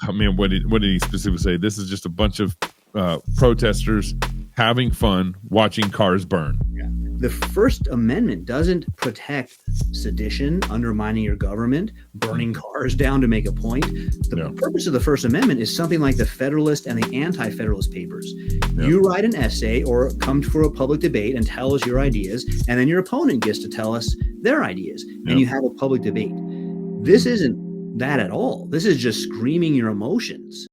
I mean, what did he specifically say? This is just a bunch of protesters having fun watching cars burn. Yeah. The First Amendment doesn't protect sedition, undermining your government, burning cars down to make a point. The purpose of the First Amendment is something like the Federalist and the Anti-Federalist Papers. You write an essay or come for a public debate and tell us your ideas, and then your opponent gets to tell us their ideas, and you have a public debate. This isn't that at all. This is just screaming your emotions.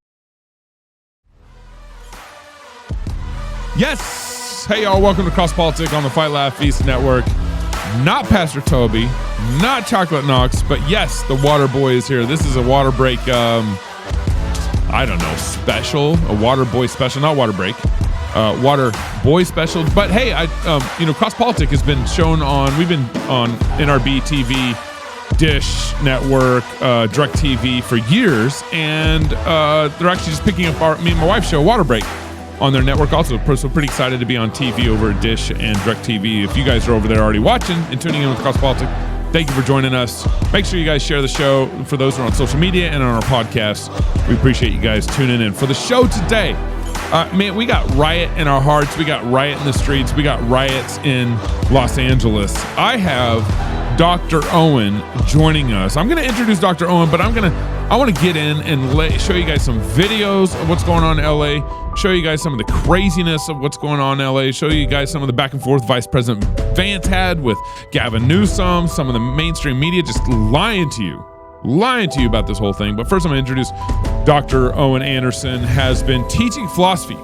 Yes! Hey, y'all. Welcome to Crosspolitic on the Fight Laugh Feast Network. Not Pastor Toby, not Chocolate Knox, but yes, the Water Boy is here. This is a water break, I don't know, special, a Water Boy special, not Water Break, Water Boy special. But hey, Crosspolitic has been shown on, we've been on NRB TV, Dish Network, Direct TV for years, and they're actually just picking up me and my wife's show, Water Break, on their network also. So pretty excited to be on TV over at Dish and Direct TV. If you guys are over there already watching and tuning in with Crosspolitic, thank you for joining us. Make sure you guys share the show for those who are on social media and on our podcast. We appreciate you guys tuning in. For the show today, man, we got riot in our hearts. We got riot in the streets. We got riots in Los Angeles. I have Dr. Owen joining us. I'm going to introduce Dr. Owen, but I want to get in and show you guys some videos of what's going on in LA, show you guys some of the craziness of what's going on in LA, show you guys some of the back and forth Vice President Vance had with Gavin Newsom, some of the mainstream media just lying to you about this whole thing. But first I'm going to introduce Dr. Owen Anderson. Has been teaching philosophy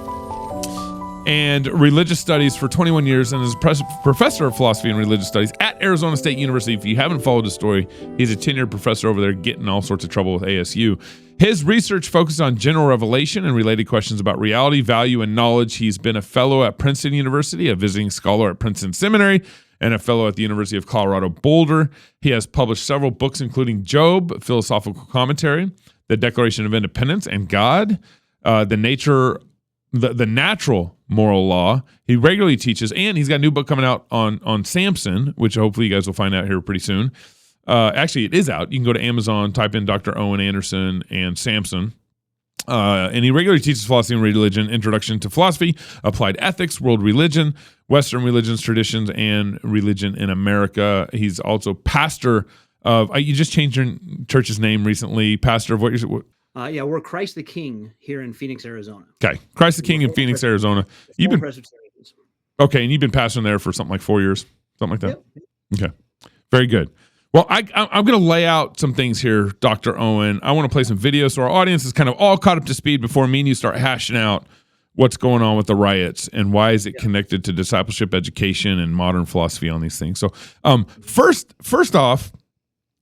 and religious studies for 21 years and is professor of philosophy and religious studies at Arizona State University. If you haven't followed his story, he's a tenured professor over there getting all sorts of trouble with ASU. His research focuses on general revelation and related questions about reality, value, and knowledge. He's been a fellow at Princeton University, a visiting scholar at Princeton Seminary, and a fellow at the University of Colorado Boulder. He has published several books, including Job, Philosophical Commentary, The Declaration of Independence, and God, the Natural Moral Law. He regularly teaches, and he's got a new book coming out on Samson, which hopefully you guys will find out here pretty soon. Actually, it is out. You can go to Amazon, type in Dr. Owen Anderson and Samson. And he regularly teaches philosophy and religion, introduction to philosophy, applied ethics, world religion, Western religions, traditions, and religion in America. He's also pastor of, you just changed your church's name recently, pastor of what? We're Christ the King here in Phoenix, Arizona. Okay, Christ the King in Phoenix, Arizona. You've been okay, and you've been pastoring there for something like 4 years, something like that. Yep. Okay, very good. Well, I'm going to lay out some things here, Dr. Owen. I want to play some videos so our audience is kind of all caught up to speed before me and you start hashing out what's going on with the riots and why is it connected to discipleship, education, and modern philosophy on these things. So, first off,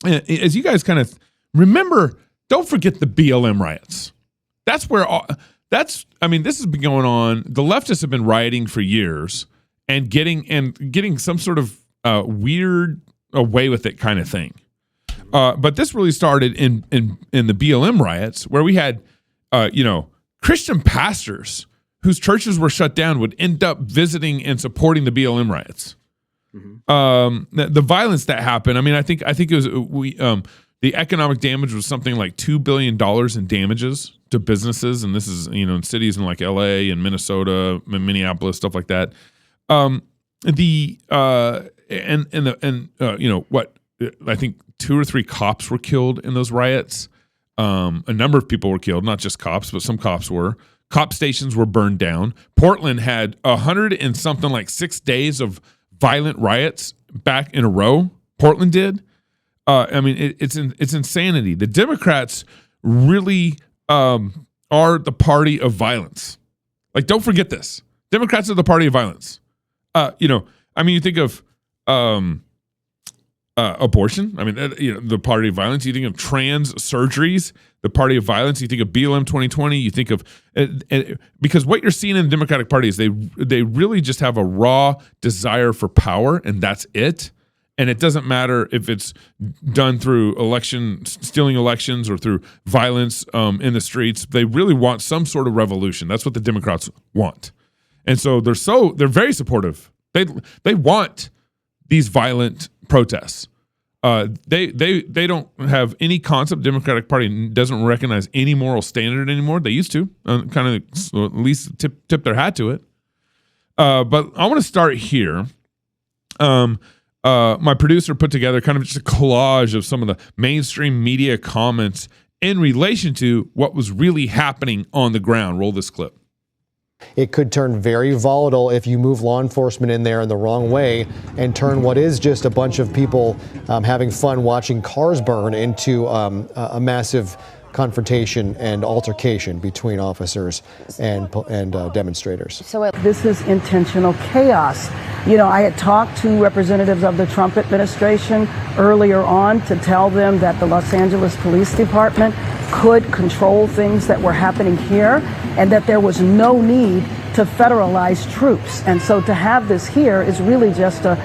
as you guys kind of remember, don't forget the BLM riots. This has been going on. The leftists have been rioting for years and getting some sort of weird away with it kind of thing. But this really started in the BLM riots, where we had Christian pastors whose churches were shut down would end up visiting and supporting the BLM riots. Mm-hmm. The violence that happened. I mean, I think it was the economic damage was something like $2 billion in damages to businesses, and this is in cities in like LA and Minnesota and Minneapolis, stuff like that. I think 2 or 3 cops were killed in those riots. A number of people were killed, not just cops, but some cops were. Cop stations were burned down. Portland had 100 and something like 6 days of violent riots back in a row. Portland did. It's insanity. The Democrats really are the party of violence. Like, don't forget this. Democrats are the party of violence. You think of abortion. The party of violence. You think of trans surgeries, the party of violence. You think of BLM 2020. You think of because what you're seeing in the Democratic Party is they really just have a raw desire for power, and that's it. And it doesn't matter if it's done through stealing elections or through violence in the streets. They really want some sort of revolution. That's what the Democrats want. And so they're very supportive. They want these violent protests. They don't have any concept. Democratic Party doesn't recognize any moral standard anymore. They used to, kind of at least tip their hat to it. But I want to start here. My producer put together kind of just a collage of some of the mainstream media comments in relation to what was really happening on the ground. Roll this clip. It could turn very volatile if you move law enforcement in there in the wrong way and turn what is just a bunch of people having fun watching cars burn into a massive confrontation and altercation between officers and demonstrators. So this is intentional chaos. You know, I had talked to representatives of the Trump administration earlier on to tell them that the Los Angeles Police Department could control things that were happening here and that there was no need to federalize troops. And so to have this here is really just a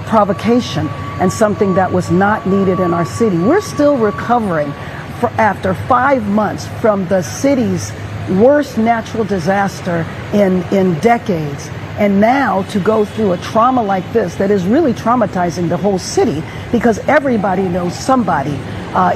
provocation and something that was not needed in our city. We're still recovering after 5 months from the city's worst natural disaster in decades. And now to go through a trauma like this that is really traumatizing the whole city, because everybody knows somebody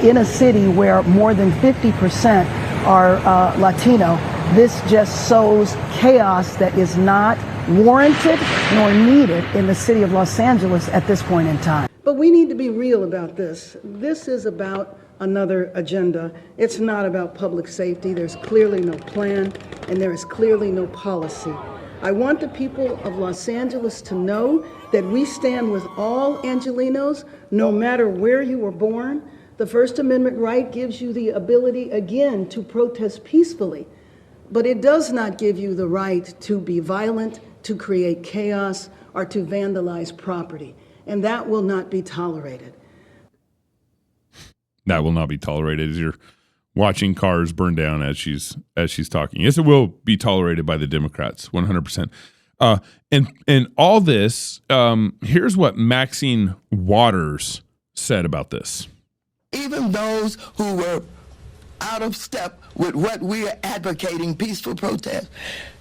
in a city where more than 50% are Latino. This just sows chaos that is not warranted nor needed in the city of Los Angeles at this point in time. But we need to be real about this. This is about another agenda. It's not about public safety. There's clearly no plan, and there is clearly no policy. I want the people of Los Angeles to know that we stand with all Angelenos, no matter where you were born. The First Amendment right gives you the ability, again, to protest peacefully, but it does not give you the right to be violent, to create chaos, or to vandalize property, and that will not be tolerated. That will not be tolerated as you're watching cars burn down as she's talking. Yes, it will be tolerated by the Democrats, 100%. And all this, here's what Maxine Waters said about this. Even those who were out of step with what we are advocating, peaceful protest,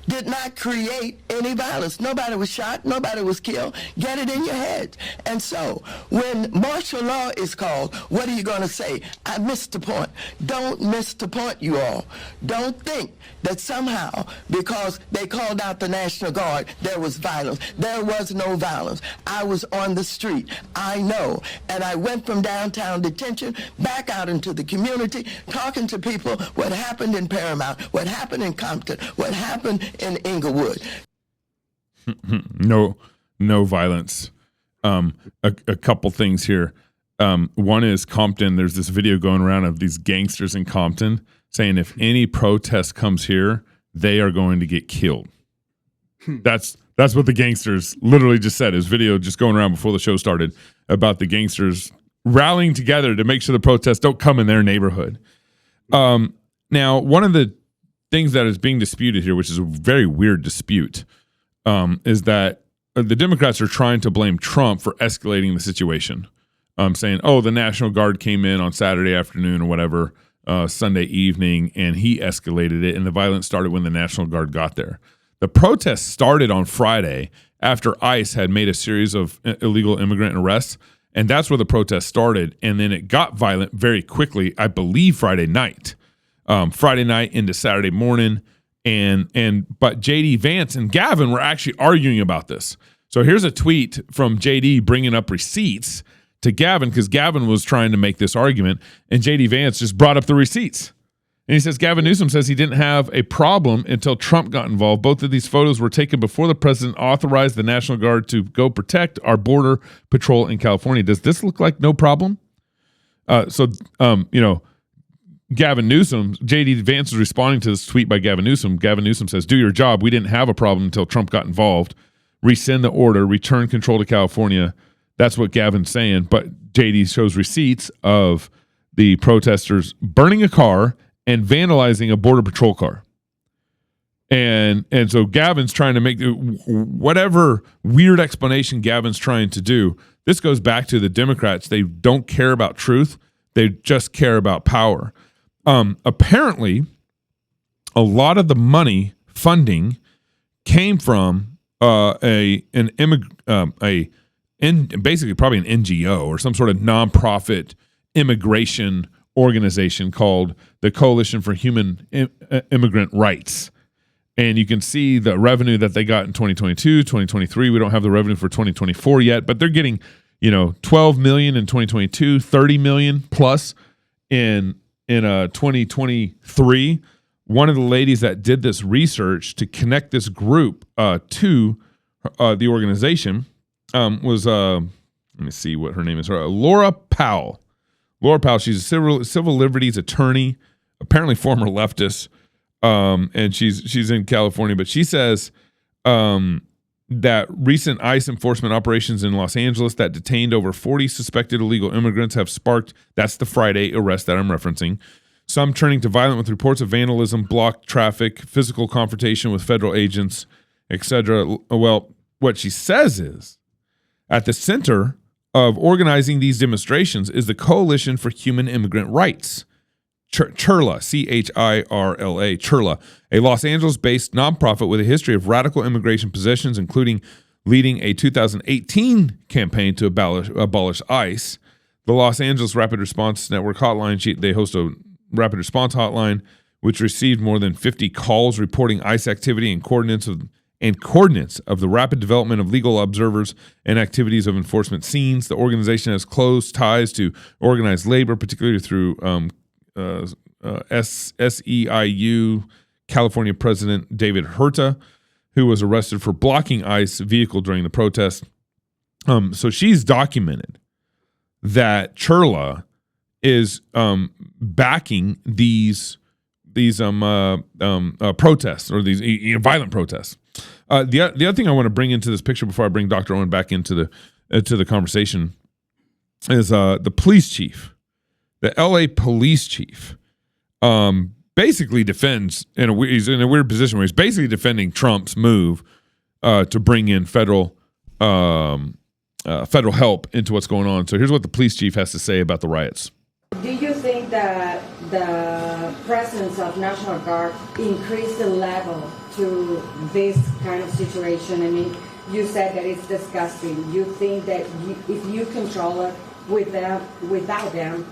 did not create any violence. Nobody was shot, nobody was killed. Get it in your head. And so when martial law is called, what are you going to say? I missed the point. Don't miss the point, you all. Don't think that somehow because they called out the National Guard, there was violence. There was no violence. I was on the street. I know. And I went from downtown detention back out into the community, talking to people what happened in Paramount, what happened in Compton, what happened in Inglewood. No violence. A couple things here. One is Compton. There's this video going around of these gangsters in Compton saying if any protest comes here, they are going to get killed. That's what the gangsters literally just said. His video just going around before the show started about the gangsters rallying together to make sure the protests don't come in their neighborhood. Now, one of the things that is being disputed here, which is a very weird dispute, is that the Democrats are trying to blame Trump for escalating the situation, saying, oh, the National Guard came in on Saturday afternoon or whatever, Sunday evening, and he escalated it, and the violence started when the National Guard got there. The protests started on Friday after ICE had made a series of illegal immigrant arrests, and that's where the protest started, and then it got violent very quickly, I believe Friday night into Saturday morning, but JD Vance and Gavin were actually arguing about this. So here's a tweet from JD bringing up receipts to Gavin because Gavin was trying to make this argument, and JD Vance just brought up the receipts. And he says, Gavin Newsom says he didn't have a problem until Trump got involved. Both of these photos were taken before the president authorized the National Guard to go protect our border patrol in California. Does this look like no problem? Gavin Newsom, JD Vance is responding to this tweet by Gavin Newsom. Gavin Newsom says, do your job. We didn't have a problem until Trump got involved. Rescind the order, return control to California. That's what Gavin's saying. But JD shows receipts of the protesters burning a car and vandalizing a border patrol car. And so Gavin's trying to make whatever weird explanation Gavin's trying to do. This goes back to the Democrats. They don't care about truth. They just care about power. Apparently, a lot of the money funding came from a basically probably an NGO or some sort of nonprofit immigration organization called the Coalition for Human Immigrant Rights. And you can see the revenue that they got in 2022, 2023. We don't have the revenue for 2024 yet, but they're getting, 12 million in 2022, 30 million plus in 2023. One of the ladies that did this research to connect this group to the organization was let me see what her name is. Laura Powell. Laura Powell. She's a civil liberties attorney, apparently former leftist. And she's in California, but she says that recent ICE enforcement operations in Los Angeles that detained over 40 suspected illegal immigrants have sparked, that's the Friday arrest that I'm referencing, some turning to violent with reports of vandalism, blocked traffic, physical confrontation with federal agents, etc. Well, what she says is, at the center of organizing these demonstrations is the Coalition for Human Immigrant Rights, CHIRLA, CHIRLA, CHIRLA, a Los Angeles-based nonprofit with a history of radical immigration positions, including leading a 2018 campaign to abolish ICE. The Los Angeles Rapid Response Network hotline, they host a rapid response hotline, which received more than 50 calls reporting ICE activity and coordinates of the rapid development of legal observers and activities of enforcement scenes. The organization has close ties to organized labor, particularly through SEIU California President David Huerta, who was arrested for blocking ICE vehicle during the protest. So she's documented that CHIRLA is backing these protests, or these violent protests. The other thing I want to bring into this picture before I bring Dr. Owen back into the conversation is the police chief. The LA police chief basically defends, he's in a weird position where he's basically defending Trump's move to bring in federal help into what's going on. So here's what the police chief has to say about the riots. Do you think that the presence of National Guard increased the level to this kind of situation? I mean, you said that it's disgusting. You think that if you control it without them,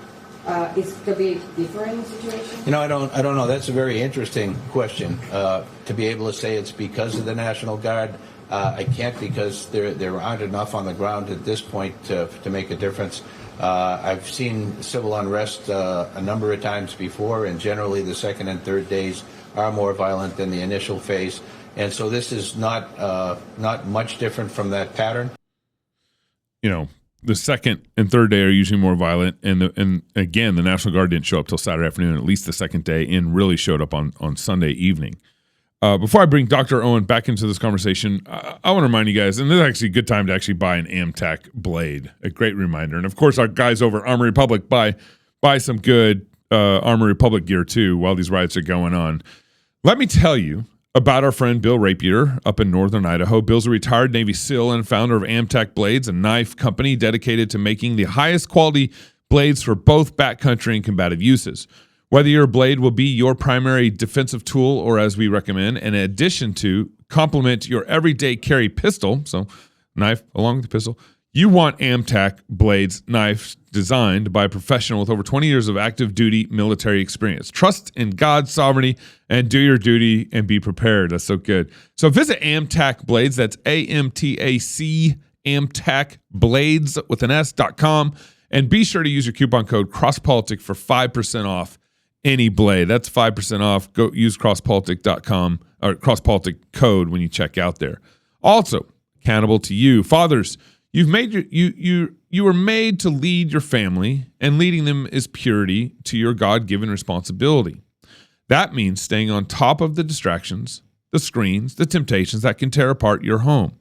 it's going to be a different situation? I don't know. That's a very interesting question. To be able to say it's because of the National Guard, I can't, because there aren't enough on the ground at this point to make a difference. I've seen civil unrest a number of times before, and generally the second and third days are more violent than the initial phase. And so this is not much different from that pattern. The second and third day are usually more violent, and again, the National Guard didn't show up till Saturday afternoon, at least the second day, and really showed up on Sunday evening. Before I bring Dr. Owen back into this conversation, I want to remind you guys, and this is actually a good time to actually buy an Amtac blade, a great reminder. And of course, our guys over at Armory Republic buy some good Armory Republic gear too while these riots are going on. Let me tell you about our friend Bill Rapier up in northern Idaho. Bill's a retired Navy SEAL and founder of Amtac Blades, a knife company dedicated to making the highest quality blades for both backcountry and combative uses. Whether your blade will be your primary defensive tool, or as we recommend, in addition to complement your everyday carry pistol, so knife along with the pistol, you want Amtac Blades knives designed by a professional with over 20 years of active duty military experience. Trust in God's sovereignty and do your duty and be prepared. That's so good. So visit Amtac Blades. That's AMTAC, Amtac Blades with an S.com. And be sure to use your coupon code Crosspolitic for 5% off any blade. That's 5% off. Go use crosspolitic.com or Crosspolitic code when you check out there. Also, accountable to you. Fathers, you were made to lead your family, and leading them is purity to your God-given responsibility. That means staying on top of the distractions, the screens, the temptations that can tear apart your home.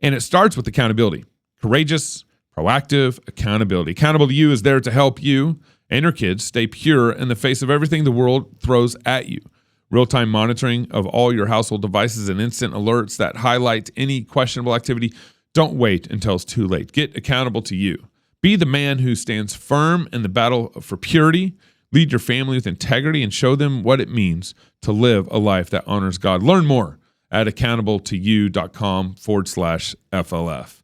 And it starts with accountability. Courageous, proactive accountability. Accountable to You is there to help you and your kids stay pure in the face of everything the world throws at you. Real-time monitoring of all your household devices and instant alerts that highlight any questionable activity. Don't wait until it's too late. Get Accountable to You. Be the man who stands firm in the battle for purity. Lead your family with integrity and show them what it means to live a life that honors God. Learn more at accountabletoyou.com/FLF.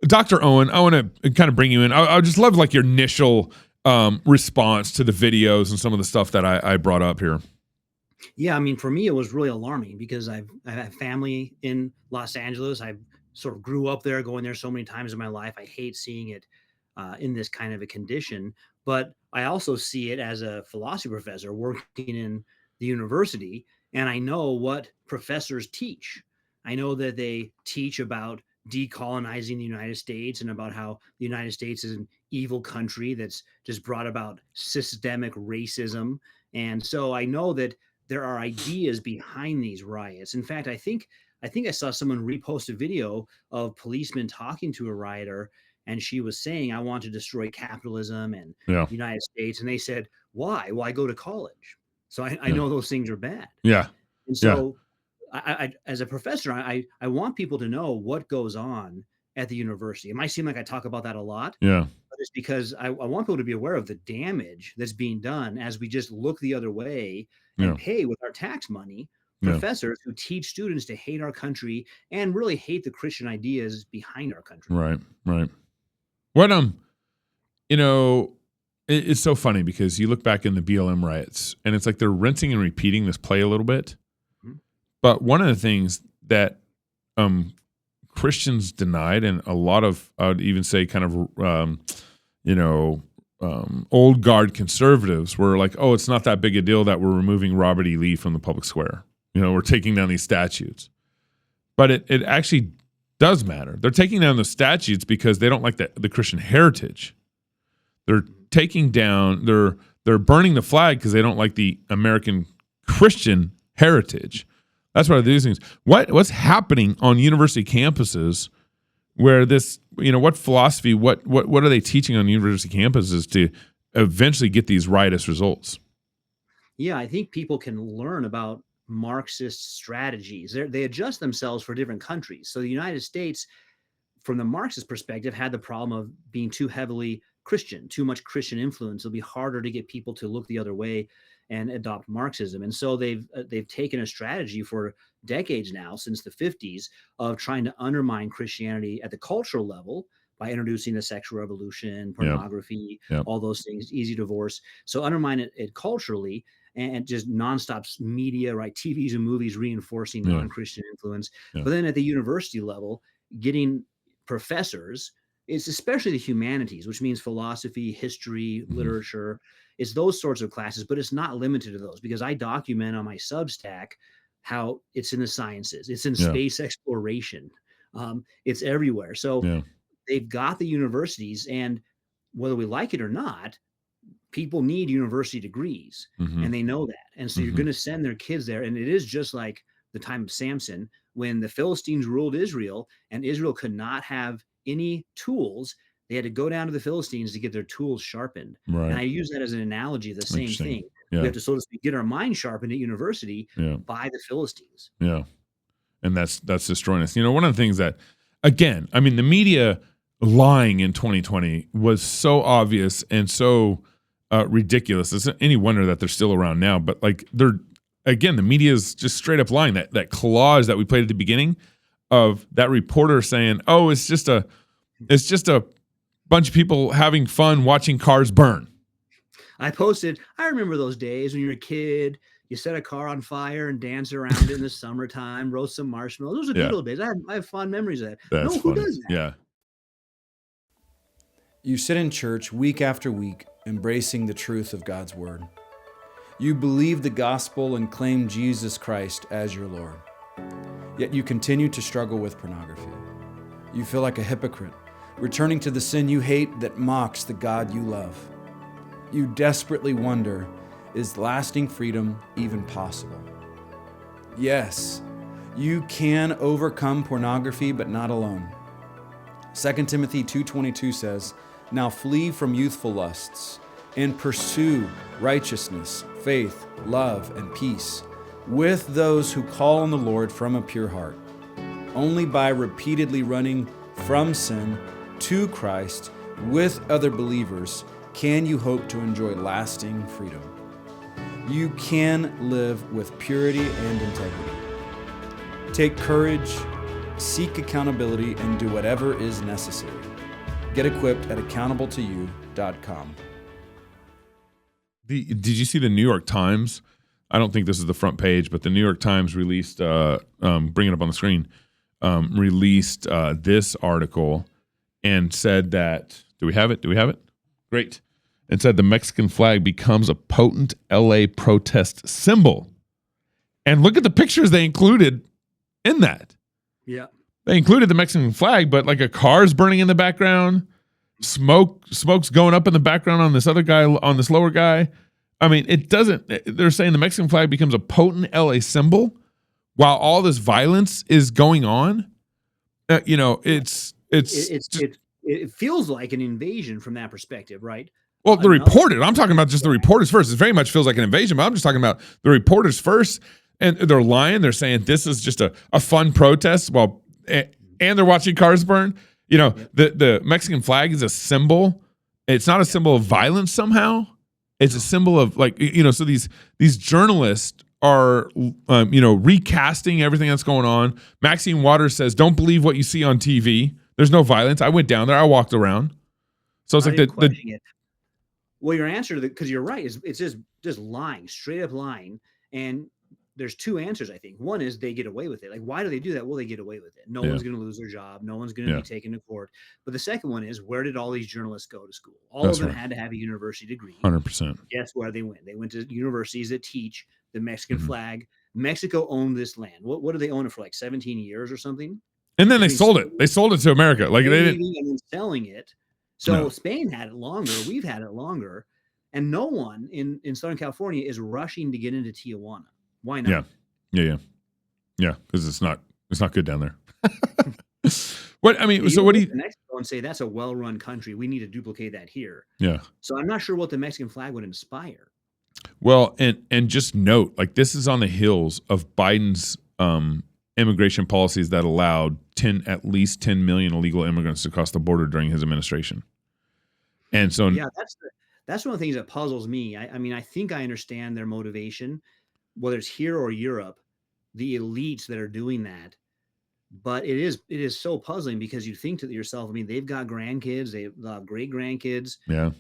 Dr. Owen, I want to kind of bring you in. I just love like your initial response to the videos and some of the stuff that I brought up here. Yeah, I mean, for me, it was really alarming because I have family in Los Angeles. I sort of grew up there, going there so many times in my life. I hate seeing it in this kind of a condition, but I also see it as a philosophy professor working in the university, and I know what professors teach. I know that they teach about decolonizing the United States and about how the United States is an evil country that's just brought about systemic racism. And so I know that there are ideas behind these riots. In fact, I think I saw someone repost a video of policemen talking to a rioter, and she was saying, "I want to destroy capitalism and the United States." And they said, "Why?" "Well, I go to college, so I know those things are bad." Yeah. And so I as a professor, I want people to know what goes on at the university. It might seem like I talk about that a lot. Yeah. But it's because I want people to be aware of the damage that's being done as we just look the other way and pay with our tax money professors who teach students to hate our country and really hate the Christian ideas behind our country. Right. What it's so funny because you look back in the BLM riots and it's like they're rinsing and repeating this play a little bit. Mm-hmm. But one of the things that Christians denied, and a lot of, I would even say kind of, old guard conservatives were like, oh, it's not that big a deal that we're removing Robert E. Lee from the public square. We're taking down these statues. But it actually does matter. They're taking down the statutes because they don't like the Christian heritage. They're taking down, they're burning the flag because they don't like the American Christian heritage. That's one of these things. What's happening on university campuses where this, what philosophy, what are they teaching on university campuses to eventually get these riotous results? Yeah, I think people can learn about Marxist strategies. They adjust themselves for different countries. So the United States, from the Marxist perspective, had the problem of being too heavily Christian, too much Christian influence. It'll be harder to get people to look the other way and adopt Marxism. And so they've taken a strategy for decades now, since the 50s, of trying to undermine Christianity at the cultural level by introducing the sexual revolution, pornography, all those things, easy divorce. So undermine it culturally, and just nonstop media, right? TVs and movies reinforcing non-Christian influence. But then at the university level, getting professors, it's especially the humanities, which means philosophy, history, literature. It's those sorts of classes, but it's not limited to those, because I document on my Substack how it's in the sciences, it's in space exploration, it's everywhere. So they've got the universities, and whether we like it or not, people need university degrees, and they know that. And so you're going to send their kids there. And it is just like the time of Samson, when the Philistines ruled Israel and Israel could not have any tools. They had to go down to the Philistines to get their tools sharpened. Right. And I use that as an analogy of the same thing. We have to, so to speak, get our mind sharpened at university by the Philistines. Yeah. And that's destroying us. One of the things that, again, I mean, the media lying in 2020 was so obvious and so ridiculous. It's any wonder that they're still around now. But like the media is just straight up lying. That collage that we played at the beginning of that reporter saying, "Oh, it's just a bunch of people having fun watching cars burn." I posted, I remember those days when you were a kid, you set a car on fire and danced around it in the summertime, roast some marshmallows. Those are good old days. I have fond memories of that. That's who does that? Yeah. You sit in church week after week, embracing the truth of God's word. You believe the gospel and claim Jesus Christ as your Lord. Yet you continue to struggle with pornography. You feel like a hypocrite, returning to the sin you hate that mocks the God you love. You desperately wonder, is lasting freedom even possible? Yes, you can overcome pornography, but not alone. 2 Timothy 2:22 says, "Now flee from youthful lusts and pursue righteousness, faith, love, and peace with those who call on the Lord from a pure heart. Only by repeatedly running from sin to Christ with other believers can you hope to enjoy lasting freedom." You can live with purity and integrity. Take courage, seek accountability, and do whatever is necessary. Get equipped at accountable2you.com. Did you see the New York Times? I don't think this is the front page, but the New York Times released, bring it up on the screen, released this article and said that, do we have it? Great. And said the Mexican flag becomes a potent LA protest symbol. And look at the pictures they included in that. Yeah. They included the Mexican flag, but like a car's burning in the background, smoke's going up in the background on this other guy, on this lower guy. I mean, they're saying the Mexican flag becomes a potent LA symbol while all this violence is going on. It feels like an invasion from that perspective, right? Well, I'm talking about just the reporters first. It very much feels like an invasion, but I'm just talking about the reporters first. And they're lying. They're saying this is just a fun protest and they're watching cars burn. The Mexican flag is a symbol. It's not a symbol of violence somehow. It's a symbol of so these journalists are, recasting everything that's going on. Maxine Waters says, don't believe what you see on TV. There's no violence. I went down there. I walked around. So it's Well, your answer because you're right, it's just lying, straight up lying. And there's two answers, I think. One is they get away with it. Like, why do they do that? Well, they get away with it. No one's going to lose their job. No one's going to be taken to court. But the second one is, where did all these journalists go to school? All of them had to have a university degree. 100%. Guess where they went? They went to universities that teach the Mexican flag. Mexico owned this land. What did they own it for, like 17 years or something? And then they sold it. They sold it to America. Like they didn't. And then selling it. So Spain had it longer. We've had it longer. And no one in Southern California is rushing to get into Tijuana. Why not? Yeah. Because it's not good down there. What do you Mexico and say that's a well-run country? We need to duplicate that here. Yeah. So I'm not sure what the Mexican flag would inspire. Well, and just note, like, this is on the heels of Biden's immigration policies that allowed at least 10 million illegal immigrants to cross the border during his administration. And so that's one of the things that puzzles me. I mean, I think I understand their motivation, whether it's here or Europe, the elites that are doing that. But it is so puzzling because you think to yourself, I mean, they've got grandkids, they've got great grandkids. Yeah.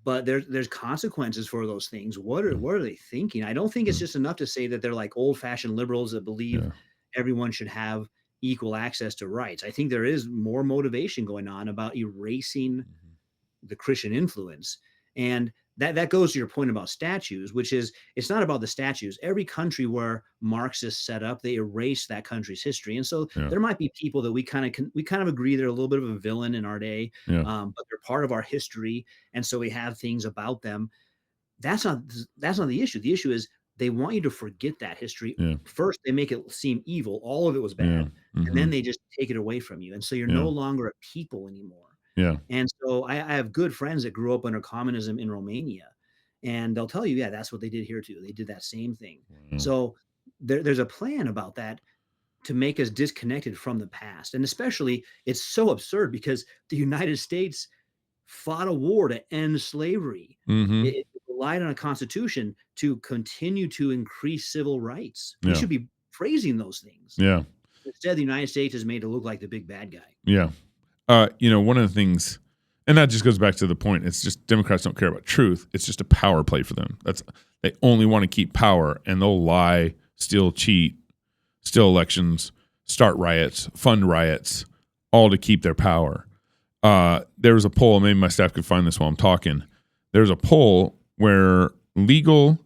But there's consequences for those things. What are they thinking? I don't think it's just enough to say that they're like old-fashioned liberals that believe everyone should have equal access to rights. I think there is more motivation going on about erasing the Christian influence. And that goes to your point about statues, which is, it's not about the statues. Every country where Marxists set up, they erase that country's history. And so there might be people that we kind of agree they're a little bit of a villain in our day, but they're part of our history. And so we have things about them. That's not the issue. The issue is they want you to forget that history. First, they make it seem evil. All of it was bad. And then they just take it away from you. And so you're no longer a people anymore. Yeah. And so I have good friends that grew up under communism in Romania, and they'll tell you, that's what they did here too. They did that same thing. So there's a plan about that to make us disconnected from the past. And especially, it's so absurd because the United States fought a war to end slavery. It relied on a constitution to continue to increase civil rights. We should be praising those things. Yeah. Instead, the United States is made to look like the big bad guy. Yeah. One of the things, and that just goes back to the point, it's just Democrats don't care about truth. It's just a power play for them. They only want to keep power, and they'll lie, steal, cheat, steal elections, start riots, fund riots, all to keep their power. There was a poll, maybe my staff could find this while I'm talking. There's a poll where legal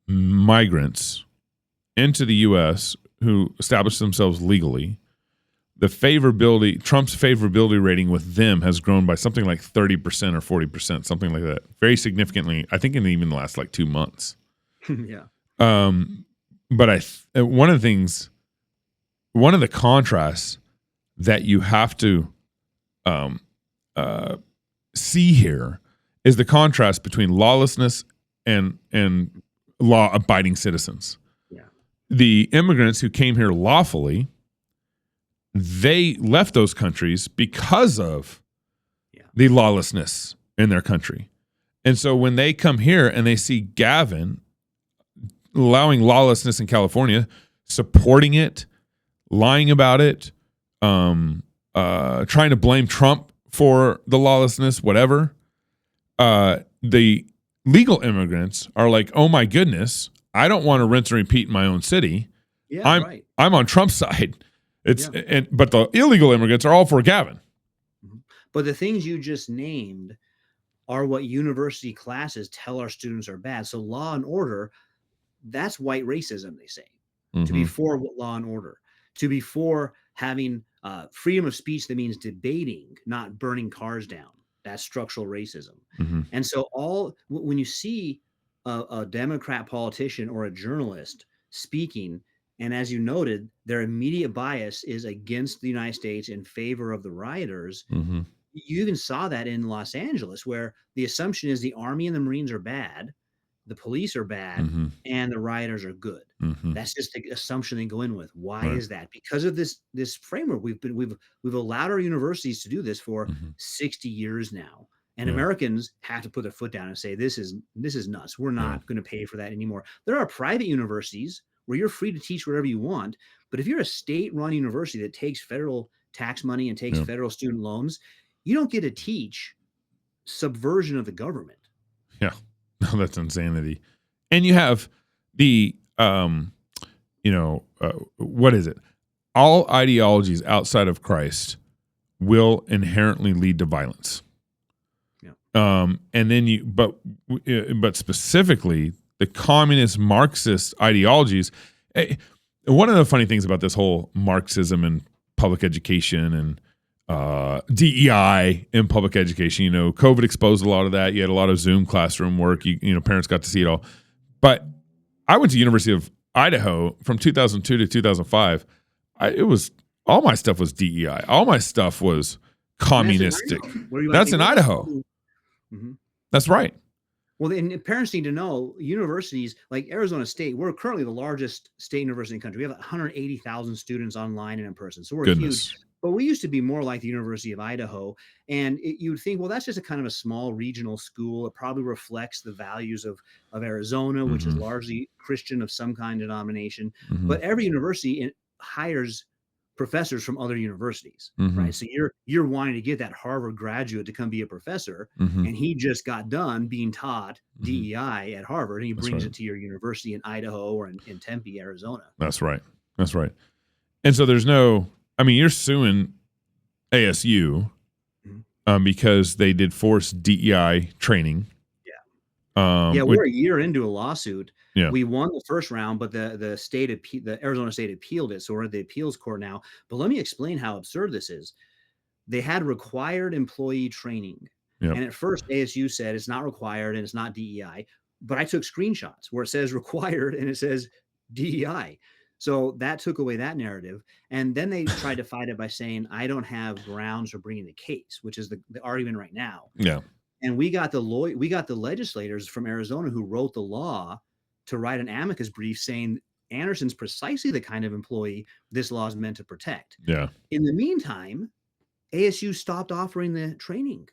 migrants into the U.S. who established themselves legally, Trump's favorability rating with them has grown by something like 30% or 40%, something like that. Very significantly, I think in even the last 2 months. Yeah. But one of the contrasts that you have to see here is the contrast between lawlessness and law-abiding citizens. Yeah. The immigrants who came here lawfully, they left those countries because of the lawlessness in their country. And so when they come here and they see Gavin allowing lawlessness in California, supporting it, lying about it, trying to blame Trump for the lawlessness, whatever. The legal immigrants are like, oh my goodness, I don't want to rinse and repeat in my own city. Yeah, I'm on Trump's side. But the illegal immigrants are all for Gavin. But the things you just named are what university classes tell our students are bad. So law and order, that's white racism, they say. To be for law and order, to be for having freedom of speech that means debating, not burning cars down. That's structural racism. And so when you see a Democrat politician or a journalist speaking, and as you noted, their immediate bias is against the United States in favor of the rioters. You even saw that in Los Angeles, where the assumption is the Army and the Marines are bad, the police are bad, and the rioters are good. That's just the assumption they go in with. Why is that? Because of this framework. We've allowed our universities to do this for 60 years now. And Americans have to put their foot down and say, this is nuts. We're not going to pay for that anymore. There are private universities where you're free to teach whatever you want. But if you're a state-run university that takes federal tax money and takes federal student loans, you don't get to teach subversion of the government. Yeah. No, that's insanity. And you have the, what is it? All ideologies outside of Christ will inherently lead to violence. And then but specifically the communist Marxist ideologies. One of the funny things about this whole Marxism and public education and DEI in public education, COVID exposed a lot of that. You had a lot of Zoom classroom work. Parents got to see it all. But I went to University of Idaho from 2002 to 2005. All my stuff was DEI. All my stuff was communistic. That's in Idaho. That's right. Well, and parents need to know universities like Arizona State, we're currently the largest state university in the country. We have 180,000 students online and in person. So we're huge. But we used to be more like the University of Idaho. And you would think, well, that's just a kind of a small regional school. It probably reflects the values of Arizona, which is largely Christian of some kind of denomination. But every university hires professors from other universities, right? So you're wanting to get that Harvard graduate to come be a professor, and he just got done being taught DEI at Harvard, and he brings it to your university in Idaho or in Tempe, Arizona. That's right. And so you're suing ASU because they did forced DEI training. We're a year into a lawsuit. Yeah. We won the first round, but the Arizona State appealed it. So we're at the appeals court now. But let me explain how absurd this is. They had required employee training. And at first ASU said it's not required and it's not DEI. But I took screenshots where it says required and it says DEI. So that took away that narrative. And then they tried to fight it by saying, I don't have grounds for bringing the case, which is the argument right now. Yeah. And we got the legislators from Arizona who wrote the law to write an amicus brief saying Anderson's precisely the kind of employee this law is meant to protect. Yeah. In the meantime, ASU stopped offering the training.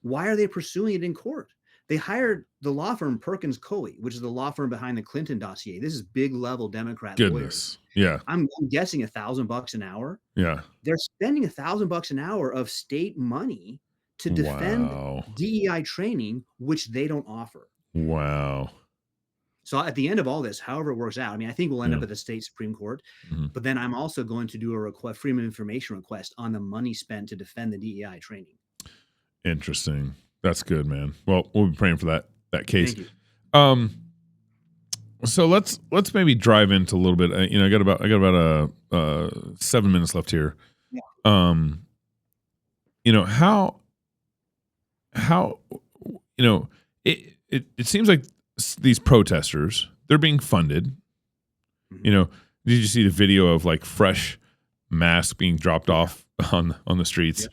Why are they pursuing it in court? They hired the law firm Perkins Coie, which is the law firm behind the Clinton dossier. This is big level Democrat lawyers. Yeah. I'm guessing $1,000 an hour. Yeah. They're spending $1,000 an hour of state money to defend DEI training, which they don't offer. Wow. So at the end of all this, however it works out, I think we'll end up at the state Supreme Court, but then I'm also going to do a Freedom of Information request on the money spent to defend the DEI training. Interesting. That's good, man. Well, we'll be praying for that case. Thank you. So let's maybe drive into a little bit. I got about 7 minutes left here. Yeah. How it seems like these protesters, they're being funded. Did you see the video of like fresh masks being dropped off on the streets? Yeah.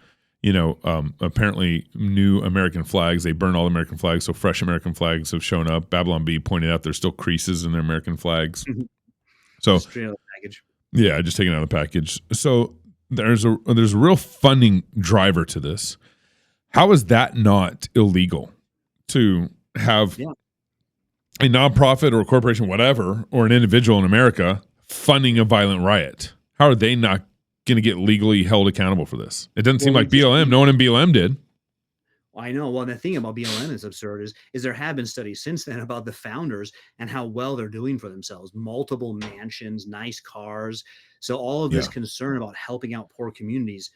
Apparently new American flags. They burn all American flags, so fresh American flags have shown up. Babylon Bee pointed out there's still creases in their American flags. So straight out of the package. Yeah, just taking out of the package. So there's a real funding driver to this. How is that not illegal to have a nonprofit or a corporation, whatever, or an individual in America funding a violent riot? how are they not going to get legally held accountable for this? It doesn't seem Well, like BLM. No one in BLM did. I know. Well, the thing about BLM is absurd is there have been studies since then about the founders and how well they're doing for themselves. Multiple mansions, nice cars. So all of this concern about helping out poor communities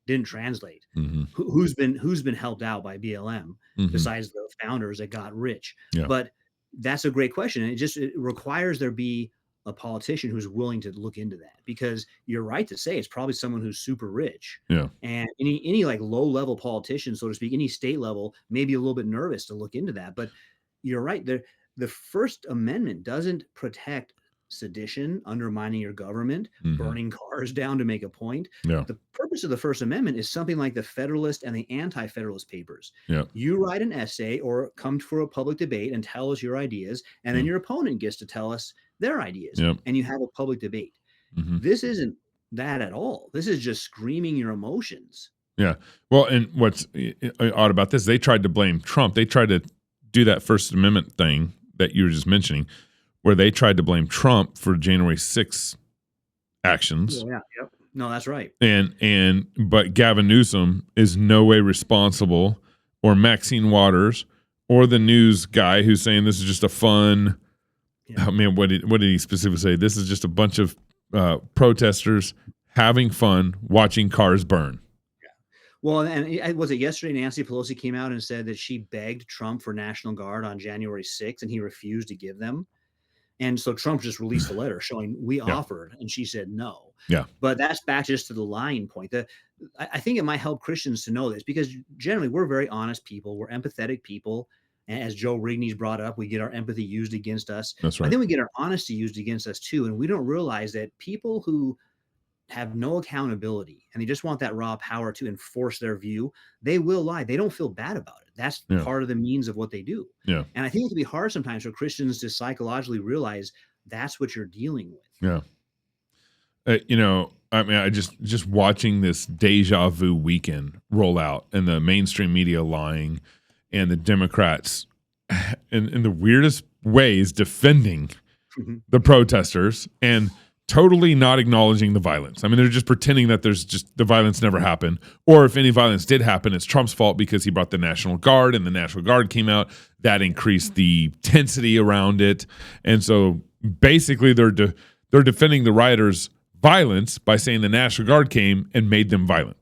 didn't translate. Who's been helped out by BLM besides the founders that got rich? But that's a great question. And it requires there be a politician who's willing to look into that, because you're right to say it's probably someone who's super rich. Yeah. And any like low level politician, so to speak, any state level, may be a little bit nervous to look into that. But you're right. The First Amendment doesn't protect sedition, undermining your government, burning cars down to make a point. The purpose of the First Amendment is something like the Federalist and the Anti-Federalist Papers. You write an essay or come for a public debate and tell us your ideas, and then your opponent gets to tell us their ideas, and you have a public debate. This isn't that at all. This is just screaming your emotions. Yeah. Well, and what's odd about this, they tried to blame Trump. They tried to do that First Amendment thing that you were just mentioning, where they tried to blame Trump for January 6th actions. No, that's right. But Gavin Newsom is no way responsible, or Maxine Waters, or the news guy who's saying this is just a fun. Oh man, what did he specifically say? This is just a bunch of protesters having fun watching cars burn. Well, and was it yesterday Nancy Pelosi came out and said that she begged Trump for National Guard on January 6th and he refused to give them? And so Trump just released a letter showing we offered, and she said no. But that's back just to the lying point. I think it might help Christians to know this, because generally we're very honest people. We're empathetic people. And as Joe Rigney's brought up, we get our empathy used against us. That's right. I think we get our honesty used against us too. And we don't realize that people who have no accountability and they just want that raw power to enforce their view, they will lie. They don't feel bad about it. That's part of the means of what they do. And I think it can be hard sometimes for Christians to psychologically realize that's what you're dealing with. I mean, I just watching this deja vu weekend roll out, and the mainstream media lying, and the Democrats in the weirdest ways defending the protesters and totally not acknowledging the violence. I mean, they're just pretending that there's just the violence never happened. Or if any violence did happen, it's Trump's fault because he brought the National Guard, and the National Guard came out. That increased the intensity around it. And so basically they're defending the rioters' violence by saying the National Guard came and made them violent.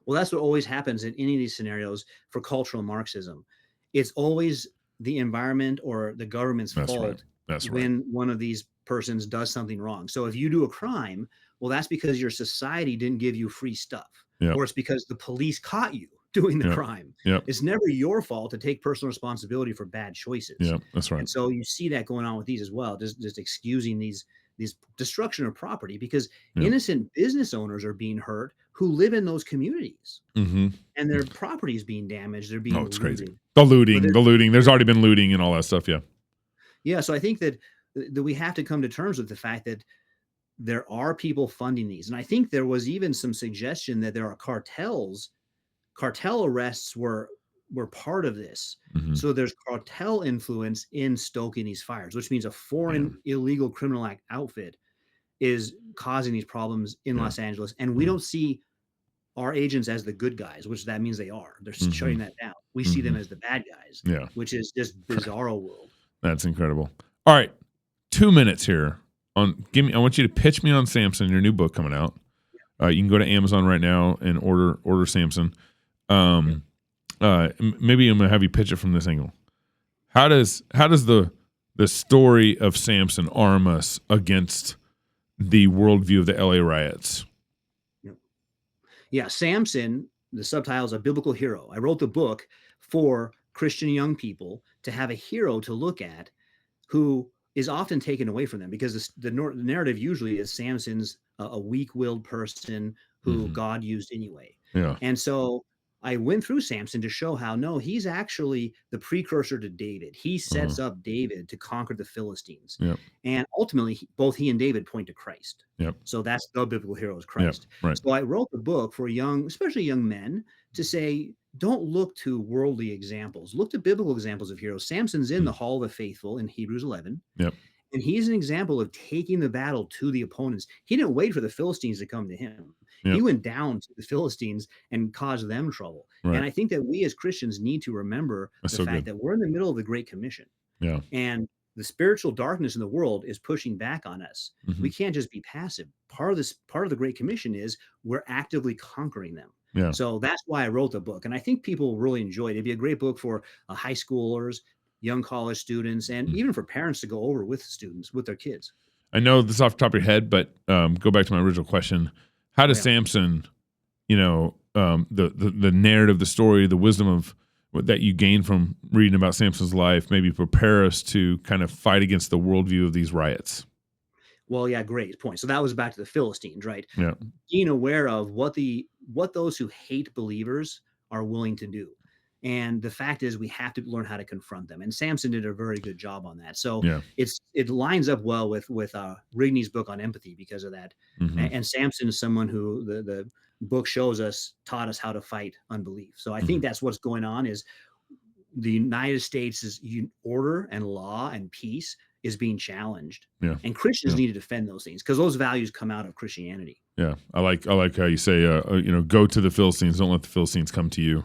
Well, that's what always happens in any of these scenarios for cultural Marxism. It's always the environment or the government's fault when one of these persons does something wrong. So if you do a crime, well, that's because your society didn't give you free stuff, or it's because the police caught you doing the crime. It's never your fault to take personal responsibility for bad choices. That's right. And so you see that going on with these as well, just excusing these destruction of property, because innocent business owners are being hurt who live in those communities, and their property is being damaged. They're being it's crazy. The looting. There's already been looting and all that stuff. So I think that we have to come to terms with the fact that there are people funding these. And I think there was even some suggestion that there are cartels. Cartel arrests were part of this. So there's cartel influence in stoking these fires, which means a foreign illegal criminal outfit is causing these problems in Los Angeles. And we don't see our agents as the good guys, which that means they are. They're shutting that down. We see them as the bad guys, which is just bizarro world. That's incredible. All right. 2 minutes here I want you to pitch me on Samson, your new book coming out. You can go to Amazon right now and order Samson. Maybe I'm gonna have you pitch it from this angle. How does the story of Samson arm us against the worldview of the LA riots? Samson, the subtitle is A Biblical Hero. I wrote the book for Christian young people to have a hero to look at who is often taken away from them, because the narrative usually is Samson's a weak-willed person who God used anyway. And so I went through Samson to show how, no, he's actually the precursor to David. He sets up David to conquer the Philistines. And ultimately, both he and David point to Christ. So that's the biblical hero is Christ. So I wrote the book for especially young men, to say, don't look to worldly examples. Look to biblical examples of heroes. Samson's in the Hall of the Faithful in Hebrews 11. And he's an example of taking the battle to the opponents. He didn't wait for the Philistines to come to him. Yep. He went down to the Philistines and caused them trouble. Right. And I think that we as Christians need to remember the fact that we're in the middle of the Great Commission. Yeah. And the spiritual darkness in the world is pushing back on us. Mm-hmm. We can't just be passive. Part of the Great Commission is we're actively conquering them. Yeah. So that's why I wrote the book. And I think people really enjoy it. It'd be a great book for high schoolers, young college students, and even for parents to go over with students, with their kids. I know this off the top of your head, but go back to my original question. How does Samson, the narrative, the story, the wisdom of that you gain from reading about Samson's life, maybe prepare us to kind of fight against the worldview of these riots? Well, yeah, great point. So that was back to the Philistines, right? Yeah. Being aware of what those who hate believers are willing to do. And the fact is we have to learn how to confront them. And Samson did a very good job on that. So it lines up well with Rigney's book on empathy because of that. Mm-hmm. And Samson is someone who the book shows us, taught us how to fight unbelief. So I think that's what's going on is the United States' order and law and peace is being challenged. Yeah. And Christians need to defend those things because those values come out of Christianity. Yeah. I like how you say, go to the Philistines. Don't let the Philistines come to you.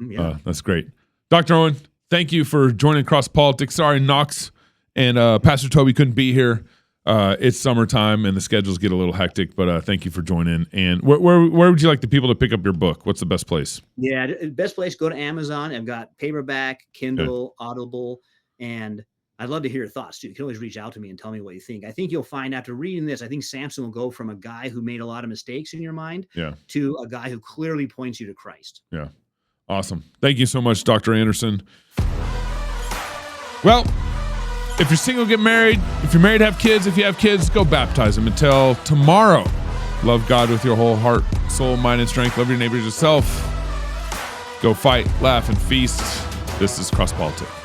Yeah. That's great. Dr. Owen, thank you for joining Cross Politics. Sorry, Knox and Pastor Toby couldn't be here. It's summertime and the schedules get a little hectic, but thank you for joining. And where would you like the people to pick up your book? What's the best place? Yeah, best place, go to Amazon. I've got paperback, Kindle, Audible, and I'd love to hear your thoughts too. You can always reach out to me and tell me what you think. I think you'll find after reading this, I think Samson will go from a guy who made a lot of mistakes in your mind to a guy who clearly points you to Christ. Yeah. Awesome. Thank you so much, Dr. Anderson. Well, if you're single, get married. If you're married, have kids. If you have kids, go baptize them. Until tomorrow, love God with your whole heart, soul, mind, and strength. Love your neighbors yourself. Go fight, laugh, and feast. This is Cross Politics.